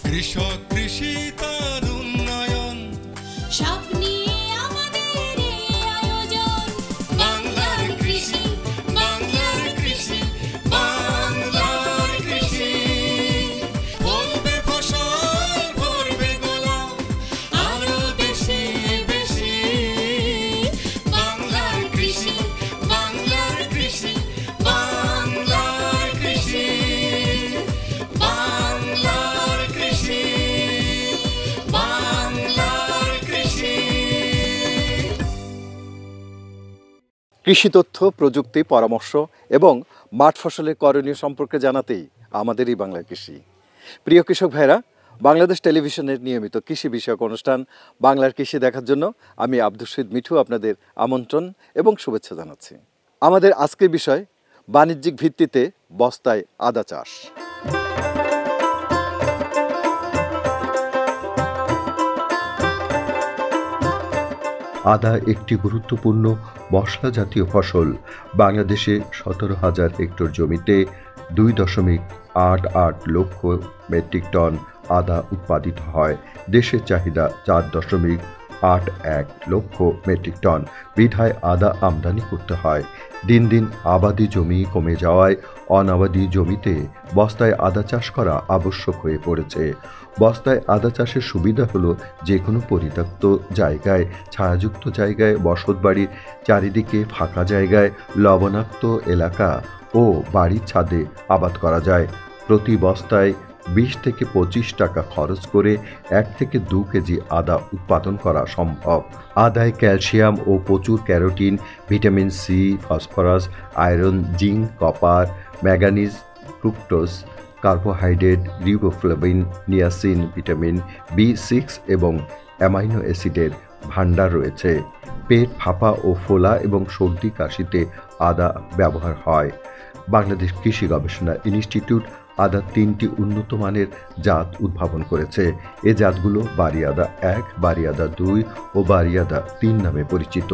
কৃষক কৃষি তার উন্নয়ন সব নিয়ে আমাদের এই আয়োজন। বাংলার কৃষি, বাংলার কৃষি, বাংলার কৃষি। ফলবে ফসল ভরবে গোলা আরো বেশি বেশি। বাংলার কৃষি, বাংলার কৃষি, বাংলার কৃষি, বাংলার কৃষি, বাংলার কৃষি। কৃষি তথ্য, প্রযুক্তি, পরামর্শ এবং মাঠ ফসলের করণীয় সম্পর্কে জানাতেই আমাদেরই বাংলা কৃষি। প্রিয় কৃষক ভাইরা, বাংলাদেশ টেলিভিশনের নিয়মিত কৃষি বিষয়ক অনুষ্ঠান বাংলার কৃষি দেখার জন্য আমি আব্দুল শহীদ মিঠু আপনাদের আমন্ত্রণ এবং শুভেচ্ছা জানাচ্ছি। আমাদের আজকের বিষয় বাণিজ্যিক ভিত্তিতে বস্তায় আদা চাষ। আদা একটি গুরুত্বপূর্ণ মশলা জাতীয় ফসল। বাংলাদেশে 17,000 হেক্টর জমিতে 2.88 লক্ষ মেট্রিক টন আদা উৎপাদিত হয়। দেশের চাহিদা 4.81 লক্ষ মেট্রিক টন। বিধায় আদা আমদানি করতে হয়। দিন দিন আবাদি জমি কমে যাওয়ায় অনাবাদি জমিতে বস্তায় আদা চাষ করা আবশ্যক হয়ে পড়েছে। বস্তায় আদা চাষের সুবিধা হলো যে কোনো পরিত্যক্ত জায়গায়, ছায়াযুক্ত জায়গায়, বসতবাড়ির চারিদিকে ফাঁকা জায়গায়, লবণাক্ত এলাকা ও বাড়ির ছাদে আবাদ করা যায়। প্রতি বস্তায় 20 থেকে 25 টাকা খরচ করে 1 থেকে 2 কেজি আদা উৎপাদন করা সম্ভব। আদায় ক্যালসিয়াম ও প্রচুর carotene, vitamin C, phosphorus, iron, zinc, copper, manganese, fructose, carbohydrate, riboflavin, niacin, vitamin B6 এবং অ্যামাইনো অ্যাসিডের ভাণ্ডার রয়েছে। পেট ফাঁপা ও ফোলা এবং সর্দি কাশিতে আদা ব্যবহার হয়। বাংলাদেশ কৃষি গবেষণা ইনস্টিটিউট আদার 3টি উন্নত মানের জাত উদ্ভাবন করেছে। এ জাতগুলো বাড়ি আদা 1, বাড়ি আদা 2 ও বাড়ি আদা 3 নামে পরিচিত।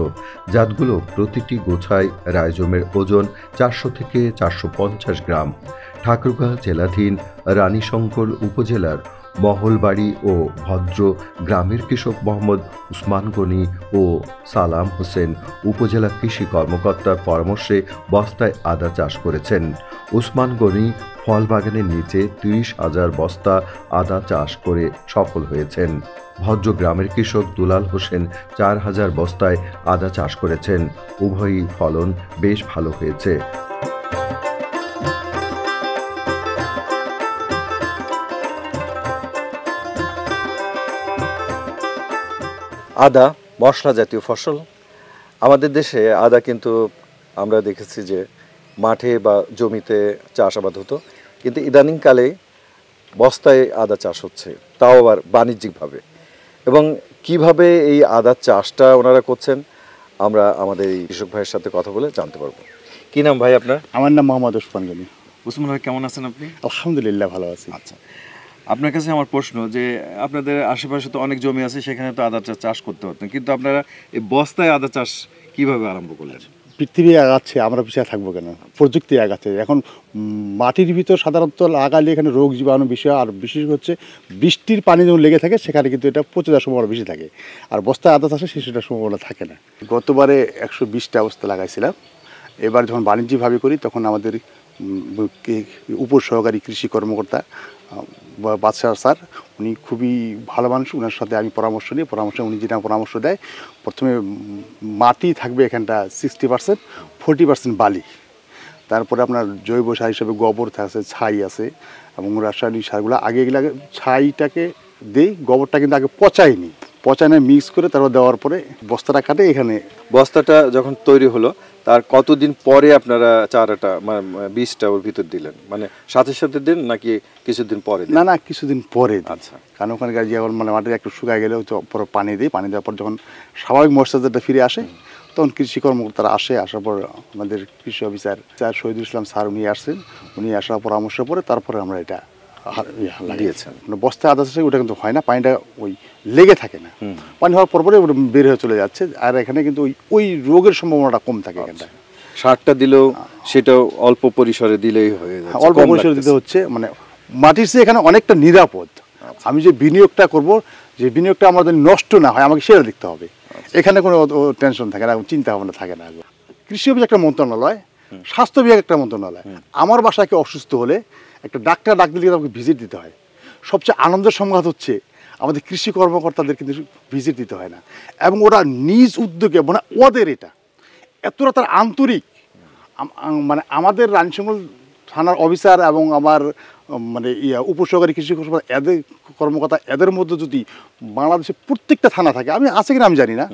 জাতগুলো প্রতিটি গোছায় রাইজোমের ওজন 400 থেকে 450 গ্রাম। ঠাকুরগাঁও জেলাধীন রানীশঙ্কর উপজেলার মহলবাড়ি ও ভদ্র গ্রামের কৃষক মোহাম্মদ উসমান গনি ও সালাম হোসেন উপজেলা কৃষি কর্মকর্তার পরামর্শে বস্তায় আদা চাষ করেছেন। উসমান গনি ফল বাগানের নিচে 30,000 বস্তা আদা চাষ করে সফল হয়েছেন। ভদ্র গ্রামের কৃষক দুলাল হোসেন 4,000 বস্তায় আদা চাষ করেছেন। উভয়ই ফলন বেশ ভালো হয়েছে। আদা মশলা জাতীয় ফসল। আমাদের দেশে আদা কিন্তু আমরা দেখেছি যে মাঠে বা জমিতে চাষাবাদ হতো, কিন্তু ইদানিংকালে বস্তায় আদা চাষ হচ্ছে, তাও আবার বাণিজ্যিকভাবে। এবং কিভাবে এই আদার চাষটা ওনারা করছেন আমরা আমাদের এই কৃষক ভাইয়ের সাথে কথা বলে জানতে পারবো। কি নাম ভাই আপনার? আমার নাম মোহাম্মদ উসমান গনি। উসমান ভাই, কেমন আছেন আপনি? আলহামদুলিল্লাহ ভালো আছি। আচ্ছা, আপনার কাছে আমার প্রশ্ন যে আপনাদের আশেপাশে তো অনেক জমি আছে, সেখানে তো আদা চাষ করতে হতেন, কিন্তু আপনারা এই বস্তায় আদা চাষ কিভাবে আরম্ভ করলেন? পৃথিবী আগাচ্ছে, আমরা পিছিয়ে থাকবো কেন? প্রযুক্তি আগাচ্ছে। এখন মাটির ভিতর সাধারণত লাগালে এখানে রোগ জীবাণু বিষয়, আর বিশেষ হচ্ছে বৃষ্টির পানি যখন লেগে থাকে সেখানে কিন্তু এটা পচে যাওয়ার সম্ভাবনা বেশি থাকে। আর বস্তায় আদা চাষে সেটার সম্ভাবনা থাকে না। গতবারে 120টা বস্তা লাগাইছিলাম। এবার যখন বাণিজ্যিকভাবে করি তখন আমাদের উপসহকারী কৃষি কর্মকর্তা বাদশাহ স্যার, উনি খুবই ভালো মানুষ। ওনার সাথে আমি পরামর্শ নিই, উনি যেটা পরামর্শ দেয়, প্রথমে মাটি থাকবে এখানটা 60%, 40% বালি। তারপরে আপনার জৈব সার হিসেবে গোবর আছে, ছাই আছে, এবং রাসায়নিক সারগুলো আগে এগুলো ছাইটাকে দিই, গোবরটা কিন্তু আগে পচাইনি, মিক্স করে তারপর দেওয়ার পরে বস্তাটা কাটে। এখানে বস্তাটা যখন তৈরি হলো তার কতদিন পরে আপনারা চারাটা বীজটা ওর ভিতর দিলেন? মানে সাথে সাথে দিন নাকি কিছুদিন পরে? না, কিছুদিন পরে। আচ্ছা, কারণ ওখানে যখন মাটিটা একটু শুকায় গেলে পরে পানি দিই, পানি দেওয়ার পর যখন স্বাভাবিক ময়েশ্চারটা ফিরে আসে তখন কৃষি কর্মকর্তারা আসার পর আমাদের কৃষি officer sir Shahidul Islam sir উনি আসছেন, উনি আসার পরামর্শ পরে তারপরে আমরা এটা লাগিয়েছেন। বস্তায় আদা চাষে ওটা কিন্তু হয় না, পানিটা ওই লেগে থাকে না, পানি হওয়ার পরে ওটা বের হয়ে চলে যাচ্ছে। আর এখানে কিন্তু ওই রোগের সম্ভাবনাটা কম থাকে। এখানটা সারটা দিলেও সেটাও অল্প পরিসরে দিলেই হয়ে যায়, অল্প পরিসরে দিতে হচ্ছে। মানে মাটির চেয়ে এখানে অনেকটা নিরাপদ। আমি যে বিনিয়োগটা করব, যে বিনিয়োগটা আমাদের নষ্ট না হয় আমাকে সেটা দেখতে হবে। এখানে কোনো টেনশন থাকে না, চিন্তা ভাবনা থাকে না। কৃষি অফিস একটা মন্ত্রণালয়, স্বাস্থ্য বিভাগ একটা মন্ত্রণালয়। আমার বাসায় কেউ অসুস্থ হলে একটা ডাক্তার ডাক দিলে আমাকে ভিজিট দিতে হয়। সবচেয়ে আনন্দের সংবাদ হচ্ছে আমাদের কৃষি কর্মকর্তাদের কিন্তু ভিজিট দিতে হয় না, এবং ওরা নিজ উদ্যোগে, মানে ওদের এটা এতটা তার আন্তরিক। মানে আমাদের রানীশঙ্কল থানার অফিসার এবং আমার মানে উপসহকারী কৃষি এদের কর্মকর্তা, এদের মধ্যে যদি বাংলাদেশের প্রত্যেকটা থানা থাকে, আমি আছে কিনা আমি জানি না,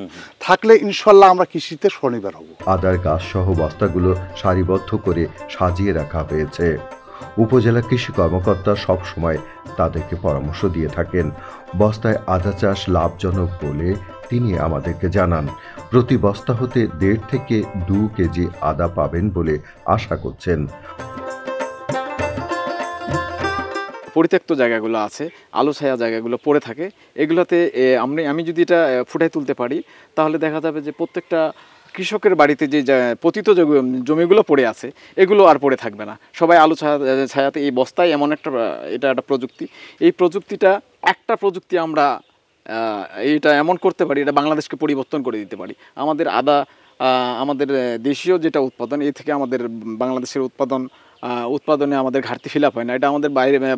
থাকলে ইনশাল্লাহ আমরা কৃষিতে স্বনির্ভর হব। আদার গাছ সহ বস্তাগুলো সারিবদ্ধ করে সাজিয়ে রাখা হয়েছে। উপজেলা কৃষি কর্মকর্তা সব সময় তাদেরকে পরামর্শ দিয়ে থাকেন। বস্তায় আদা চাষ লাভজনক বলে তিনি আমাদেরকে জানান। প্রতি বস্তা হতে 1.5 থেকে 2 কেজি আদা পাবেন বলে আশা করছেন। পরিত্যক্ত জায়গাগুলো আছে, আলো ছায়া জায়গাগুলো পড়ে থাকে, এগুলোতে আমি যদি এটা ফুটাই তুলতে পারি তাহলে দেখা যাবে যে প্রত্যেকটা কৃষকের বাড়িতে যে পতিত জমিগুলো পড়ে আছে এগুলো আর পড়ে থাকবে না। সবাই আলো ছায়াতে, এই বস্তায় এমন এটা একটা প্রযুক্তি, এই প্রযুক্তিটা একটা প্রযুক্তি আমরা এইটা এমন করতে পারি, এটা বাংলাদেশকে পরিবর্তন করে দিতে পারি। আমাদের আদা, আমাদের দেশীয় যেটা উৎপাদন, এই থেকে আমাদের বাংলাদেশের উৎপাদনে আমাদের ঘাটতি ফিল আপ হয় না, এটা আমাদের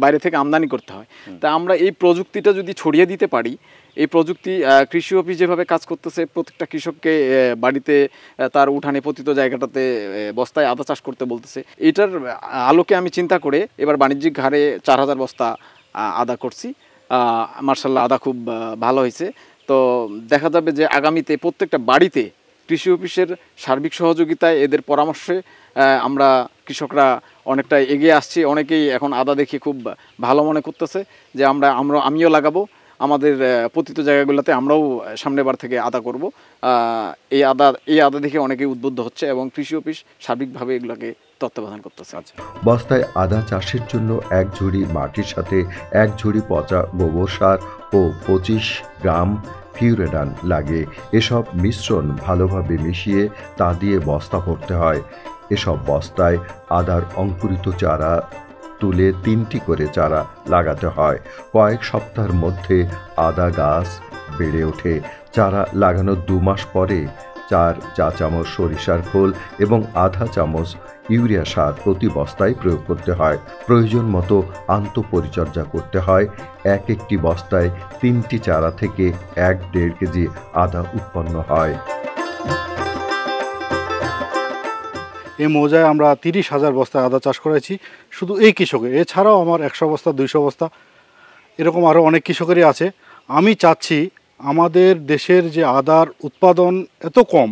বাইরে থেকে আমদানি করতে হয়। তা আমরা এই প্রযুক্তিটা যদি ছড়িয়ে দিতে পারি, এই প্রযুক্তি কৃষি অফিস যেভাবে কাজ করতেছে, প্রত্যেকটা কৃষককে বাড়িতে তার উঠানে পতিত জায়গাটাতে বস্তায় আদা চাষ করতে বলতেছে, এটার আলোকে আমি চিন্তা করে এবার বাণিজ্যিক হারে 4000 বস্তা আদা করছি। মার্শাল্লাহ আদা খুব ভালো হয়েছে। তো দেখা যাবে যে আগামীতে প্রত্যেকটা বাড়িতে কৃষি অফিসের সার্বিক সহযোগিতায়, এদের পরামর্শে আমরা কৃষকরা অনেকটা এগিয়ে আসছি। অনেকেই এখন আদা দেখে খুব ভালো মনে করতেছে যে আমিও লাগাবো, আমাদের পতিত জায়গাগুলোতে আমরাও সামনের বার থেকে আদা করব। এই আদা দেখে অনেকেই উদ্বুদ্ধ হচ্ছে এবং কৃষি অফিস সার্বিকভাবে এগুলোকে তত্ত্বাবধান করতেছে। বস্তায় আদা চাষের জন্য 1 ঝুড়ি মাটির সাথে 1 ঝুড়ি পচা গোবর সার ও 25 গ্রাম ফিউরেডান লাগে। এসব মিশ্রণ ভালোভাবে মিশিয়ে তা দিয়ে বস্তা ভরতে হয়। এসব বস্তায় আদার অঙ্কুরিত চারা তুলে 3টি করে চারা লাগাতে হয়। কয়েক সপ্তাহের মধ্যে আদা গাছ বেড়ে ওঠে। চারা লাগানোর 2 মাস পরে 4 চা চামচ সরিষার খোল এবং আধা চামচ ইউরিয়া সার প্রতি বস্তায় প্রয়োগ করতে হয়। প্রয়োজন মতো আন্তঃপরিচর্যা করতে হয়। একটি বস্তায় 3টি চারা থেকে 1.5 কেজি আদা উৎপন্ন হয়। এই মৌজায় আমরা 30,000 বস্তা আদা চাষ করেছি শুধু এই কৃষকের। এছাড়াও আমার 100 বস্তা 200 বস্তা এরকম আরও অনেক কৃষকেরই আছে। আমি চাচ্ছি আমাদের দেশের যে আদার উৎপাদন এত কম,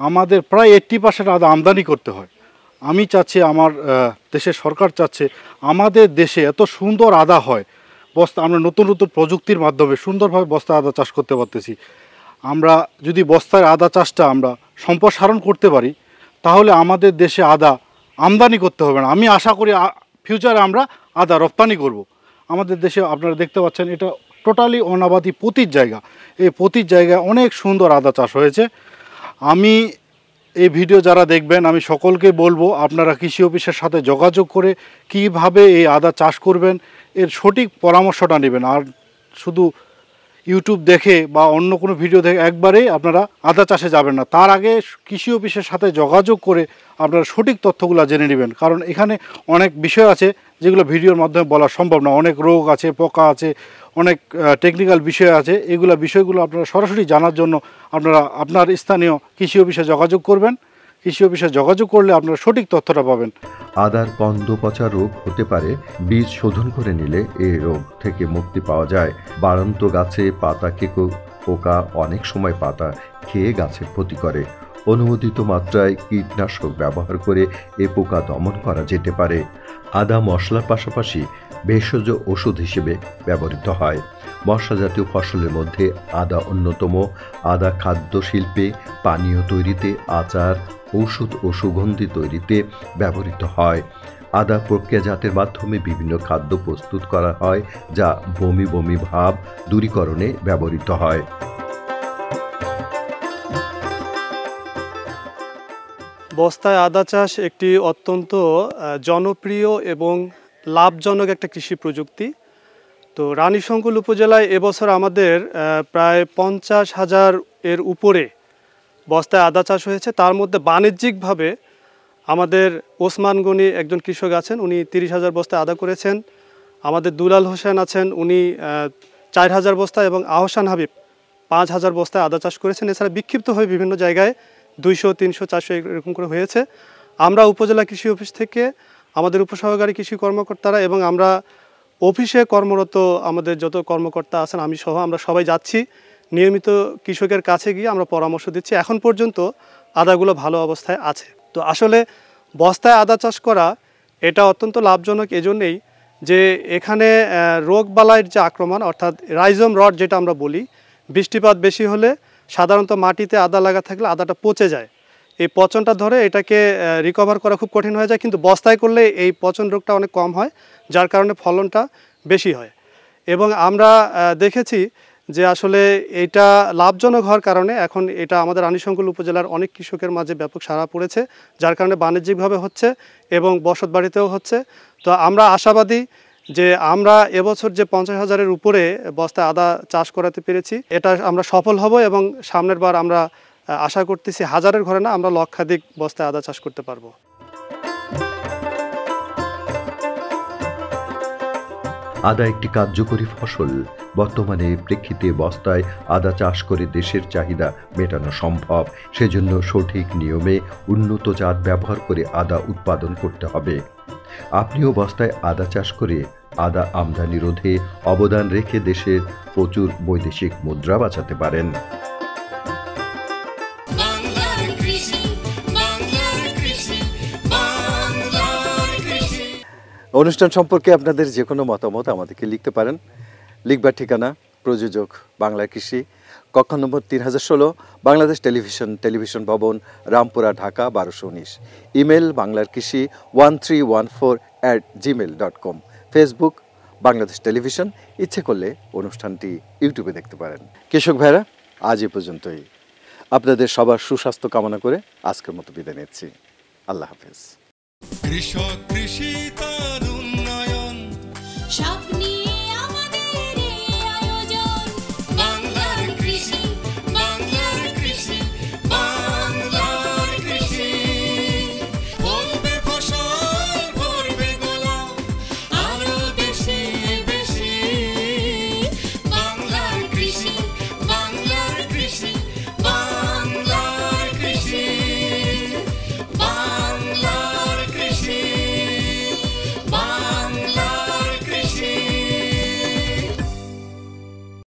আমাদের প্রায় 80% আদা আমদানি করতে হয়। আমি চাচ্ছি, আমার দেশের সরকার চাচ্ছে আমাদের দেশে এত সুন্দর আদা হয়, বস্তা আমরা নতুন নতুন প্রযুক্তির মাধ্যমে সুন্দরভাবে বস্তা আদা চাষ করতে পারতেছি। আমরা যদি বস্তায় আদা চাষটা আমরা সম্প্রসারণ করতে পারি তাহলে আমাদের দেশে আদা আমদানি করতে হবে না। আমি আশা করি ফিউচারে আমরা আদা রপ্তানি করব। আমাদের দেশে আপনারা দেখতে পাচ্ছেন এটা টোটালি অনাবাদি পতির জায়গা। এই পতির জায়গায় অনেক সুন্দর আদা চাষ হয়েছে। আমি এই ভিডিও যারা দেখবেন আমি সকলকে বলবো আপনারা কৃষি অফিসের সাথে যোগাযোগ করে কিভাবে এই আদা চাষ করবেন এর সঠিক পরামর্শটা নেবেন। আর শুধু ইউটিউব দেখে বা অন্য কোনো ভিডিও দেখে একবারেই আপনারা আদা চাষে যাবেন না, তার আগে কৃষি অফিসের সাথে যোগাযোগ করে আপনারা সঠিক তথ্যগুলো জেনে নেবেন। কারণ এখানে অনেক বিষয় আছে যেগুলো ভিডিওর মাধ্যমে বলা সম্ভব না। অনেক রোগ আছে, পোকা আছে, অনেক টেকনিক্যাল বিষয় আছে। বিষয়গুলো আপনারা সরাসরি জানার জন্য আপনারা আপনার স্থানীয় কৃষি অফিসে যোগাযোগ করবেন। কৃষি অফিসে যোগাযোগ করলে আপনারা সঠিক তথ্যটা পাবেন। আদার কন্দ পচা রোগ হতে পারে, বীজ শোধন করে নিলে এই রোগ থেকে মুক্তি পাওয়া যায়। বাড়ন্ত গাছে পাতা কেঁকো পোকা অনেক সময় পাতা খেয়ে গাছের ক্ষতি করে। অনুমোদিত মাত্রায় কীটনাশক ব্যবহার করে এ পোকা দমন করা যেতে পারে। আদা মশলার পাশাপাশি ভেষজ ওষুধ হিসেবে ব্যবহৃত হয়। মশলা জাতীয় ফসলের মধ্যে আদা অন্যতম। আদা খাদ্য শিল্পে, পানীয় তৈরিতে, আচার, ঔষধ ও সুগন্ধি তৈরিতে ব্যবহৃত হয়। আদা প্রক্রিয়াজাতের মাধ্যমে বিভিন্ন খাদ্য প্রস্তুত করা হয় যা বমি বমি ভাব দূরীকরণে ব্যবহৃত হয়। বস্তায় আদা চাষ একটি অত্যন্ত জনপ্রিয় এবং লাভজনক একটা কৃষি প্রযুক্তি। তো রানীশঙ্কল উপজেলায় এবছর আমাদের প্রায় 50,000 এর উপরে বস্তায় আদা চাষ হয়েছে। তার মধ্যে বাণিজ্যিকভাবে আমাদের ওসমান গনি একজন কৃষক আছেন, উনি 30,000 বস্তায় আদা করেছেন। আমাদের দুলাল হোসেন আছেন, উনি 4,000 বস্তা, এবং আহসান হাবিব 5,000 বস্তায় আদা চাষ করেছেন। এছাড়া বিক্ষিপ্ত হয়ে বিভিন্ন জায়গায় 200, 300, 400 এরকম করে হয়েছে। আমরা উপজেলা কৃষি অফিস থেকে আমাদের উপসহকারী কৃষি কর্মকর্তারা এবং আমরা অফিসে কর্মরত আমাদের যত কর্মকর্তা আছেন, আমি সহ, আমরা সবাই যাচ্ছি নিয়মিত কৃষকের কাছে গিয়ে আমরা পরামর্শ দিচ্ছি। এখন পর্যন্ত আদাগুলো ভালো অবস্থায় আছে। তো আসলে বস্তায় আদা চাষ করা এটা অত্যন্ত লাভজনক এজন্যই যে এখানে রোগবালাইয়ের যে আক্রমণ, অর্থাৎ রাইজোম রট যেটা আমরা বলি, বৃষ্টিপাত বেশি হলে সাধারণত মাটিতে আদা লাগা থাকলে আদাটা পচে যায়। এই পচনটা ধরে এটাকে রিকভার করা খুব কঠিন হয়ে যায়, কিন্তু বস্তায় করলে এই পচন রোগটা অনেক কম হয়, যার কারণে ফলনটা বেশি হয়। এবং আমরা দেখেছি যে আসলে এটা লাভজনক হওয়ার কারণে এখন এটা আমাদের রানীশঙ্কল উপজেলার অনেক কৃষকের মাঝে ব্যাপক সাড়া পড়েছে, যার কারণে বাণিজ্যিকভাবে হচ্ছে এবং বসতবাড়িতেও হচ্ছে। তো আমরা আশাবাদী যে আমরা এবছর যে 50,000-এর উপরে বস্তায় আদা চাষ করাতে পেরেছি, এটা আমরা সফল হব এবং সামনের বার আমরা আশা করতেছি হাজারের ঘরে না, আমরা লক্ষাধিক বস্তায় আদা চাষ করতে পারবো। আদা একটি কার্যকরী ফসল। বর্তমানে প্রেক্ষিতে বস্তায় আদা চাষ করে দেশের চাহিদা মেটানো সম্ভব। সেজন্য সঠিক নিয়মে উন্নত জাত ব্যবহার করে আদা উৎপাদন করতে হবে। আপনিও বস্তায় আদা চাষ করে আদা আমদানি রোধে অবদান রেখে দেশের প্রচুর বৈদেশিক মুদ্রা বাঁচাতে পারেন। বাংলার কৃষি, বাংলার কৃষি, বাংলার কৃষি। অনুষ্ঠান সম্পর্কে আপনাদের যে কোনো মতামত আমাদেরকে লিখতে পারেন। লিখবার ঠিকানা প্রযোজক বাংলা কৃষি, কক্ষ নম্বর 3016, বাংলাদেশ টেলিভিশন ভবন, রামপুরা, ঢাকা 1219। ইমেল বাংলার কৃষি 1314@gmail.com। Facebook Bangladesh television. ইচ্ছে করলে অনুষ্ঠানটি ইউটিউবে দেখতে পারেন। কৃষক ভাইরা, আজ এ পর্যন্তই। আপনাদের সবার সুস্বাস্থ্য কামনা করে আজকের মতো বিদায় নিচ্ছি। আল্লাহ হাফেজ। কৃষক কৃষি তার